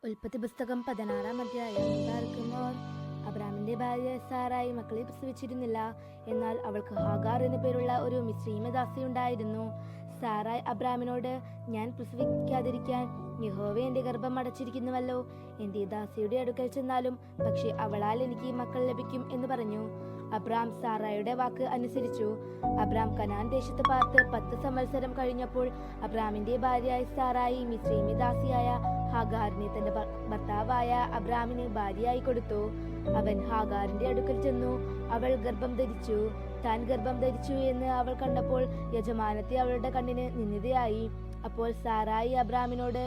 ഉൽപ്പത്തി പുസ്തകം 16-ാം അധ്യായം. പാർക്കുമോർ അബ്രാമിന്റെ ഭാര്യ സാറായി മക്കളെ പ്രസവിച്ചിരുന്നില്ല. എന്നാൽ അവൾക്ക് ഹാഗാർ എന്നു പേരുള്ള ഒരു മിസ്രയീമ്യ ദാസിയുണ്ടായിരുന്നു. സാറായി അബ്രാമിനോട്, ഞാൻ പ്രസവിക്കാതിരിക്കാൻ യഹോവ എന്റെ ഗർഭം അടച്ചിരിക്കുന്നുവല്ലോ. എന്റെ ദാസിയുടെ അടുക്കൽ ചെന്നാലും പക്ഷെ അവളാൽ എനിക്ക് മക്കൾ ലഭിക്കും എന്ന് പറഞ്ഞു. അബ്രാം സാറായുടെ വാക്ക് അനുസരിച്ചു. അബ്രാം കനാൻ ദേശത്ത് പാർത്ത് 10 സംവത്സരം കഴിഞ്ഞപ്പോൾ അബ്രാമിന്റെ ഭാര്യയായ സാറായി മിസ്രയീമ്യ ദാസിയായ ഹാഗാറിനെ തന്റെ ഭർത്താവായ അബ്രാമിന് ഭാര്യയായി കൊടുത്തു. അവൻ ഹാഗാറിന്റെ അടുക്കൽ ചെന്നു. അവൾ ഗർഭം ധരിച്ചു. താൻ ഗർഭം ധരിച്ചു എന്ന് അവൾ കണ്ടപ്പോൾ യജമാനത്തി അവളുടെ കണ്ണിന് നിന്ദിതയായി. അപ്പോൾ സാറായി അബ്രാമിനോട്,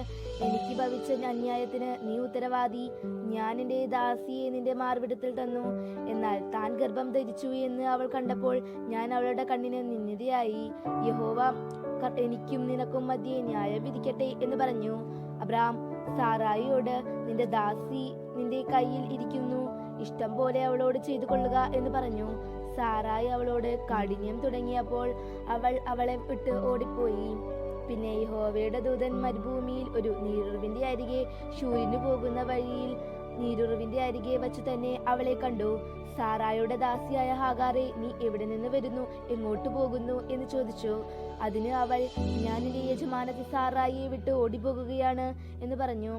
എനിക്ക് ഭവിച്ച അന്യായത്തിന് നീ ഉത്തരവാദി. ഞാൻ എന്റെ ദാസിയെ നിന്റെ മാർവിടത്തിൽ തന്നു. എന്നാൽ താൻ ഗർഭം ധരിച്ചു എന്ന് അവൾ കണ്ടപ്പോൾ ഞാൻ അവളുടെ കണ്ണിന് നിന്ദിതയായി. യഹോവ എനിക്കും നിനക്കും മധ്യേ ന്യായം വിധിക്കട്ടെ എന്ന് പറഞ്ഞു. അബ്രാം സാറായിയോട്, നിന്റെ ദാസി നിന്റെ കയ്യിൽ ഇരിക്കുന്നു, ഇഷ്ടം പോലെ അവളോട് ചെയ്തു കൊള്ളുക എന്ന് പറഞ്ഞു. സാറായി അവളോട് കാഠിന്യം തുടങ്ങിയപ്പോൾ അവൾ അവളെ വിട്ട് ഓടിപ്പോയി. പിന്നെ യഹോവയുടെ ദൂതൻ മരുഭൂമിയിൽ ഒരു നീരുറവിന്റെ അരികെ ശൂരിനു പോകുന്ന വഴിയിൽ നീരുറവിന്റെ അരികെ വച്ചു തന്നെ അവളെ കണ്ടു. സാറായുടെ ദാസിയായ ഹാഗാറെ, നീ എവിടെ നിന്ന് വരുന്നു, എങ്ങോട്ട് പോകുന്നു എന്ന് ചോദിച്ചു. അതിന് അവൾ, ഞാൻ എന്റെ യജമാനത്തി സാറായിയെ വിട്ട് ഓടിപ്പോകുകയാണ് എന്ന് പറഞ്ഞു.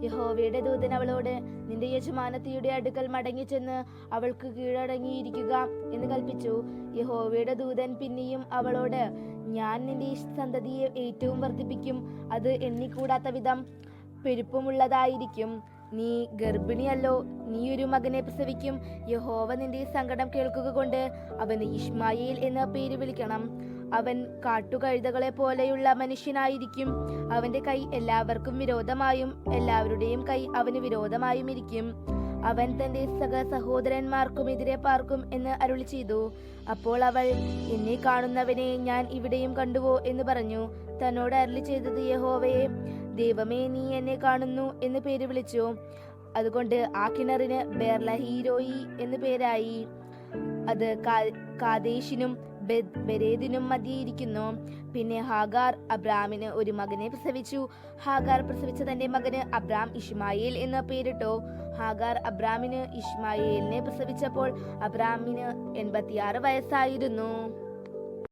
യഹോവയുടെ ദൂതൻ അവളോട്, നിന്റെ യജമാനത്തിയുടെ അടുക്കൽ മടങ്ങി ചെന്ന് അവൾക്ക് കീഴടങ്ങിയിരിക്കുക എന്ന് കൽപ്പിച്ചു. യഹോവയുടെ ദൂതൻ പിന്നെയും അവളോട്, ഞാൻ നിന്റെ സന്തതിയെ ഏറ്റവും വർദ്ധിപ്പിക്കും, അത് എണ്ണിക്കൂടാത്ത വിധം പെരുപ്പമുള്ളതായിരിക്കും. നീ ഗർഭിണിയല്ലോ, നീ ഒരു മകനെ പ്രസവിക്കും. യഹോവ നിന്റെ സങ്കടം കേൾക്കുക കൊണ്ട് അവന് ഇശ്മായേൽ എന്ന പേര് വിളിക്കണം. അവൻ കാട്ടുകഴുതകളെ പോലെയുള്ള മനുഷ്യനായിരിക്കും. അവന്റെ കൈ എല്ലാവർക്കും വിരോധമായും എല്ലാവരുടെയും കൈ അവന് വിരോധമായും ഇരിക്കും. അവൻ തന്റെ സഹോദരന്മാർക്കുമെതിരെ പാർക്കും എന്ന് അരുളി ചെയ്തു. അപ്പോൾ അവൾ, എന്നെ കാണുന്നവനെ ഞാൻ ഇവിടെയും കണ്ടുവോ എന്ന് പറഞ്ഞു. തന്നോട് അരുളി ചെയ്തത് യഹോവയെ, ദൈവമേ, നീ എന്നെ കാണുന്നു എന്ന് പേര് വിളിച്ചു. അതുകൊണ്ട് ആ കിണറിന് ബേർലഹീരോയി എന്ന് പേരായി. അത് കാദേശിനും ബെരേദിനും മധ്യയിരിക്കുന്നു. പിന്നെ ഹാഗാർ അബ്രാമിന് ഒരു മകനെ പ്രസവിച്ചു. ഹാഗാർ പ്രസവിച്ച തന്റെ മകന് അബ്രാം ഇശ്മായേൽ എന്ന് പേരിട്ടു. ഹാഗാർ അബ്രാമിന് ഇശ്മായേലിനെ പ്രസവിച്ചപ്പോൾ അബ്രാമിന് 86 വയസ്സായിരുന്നു.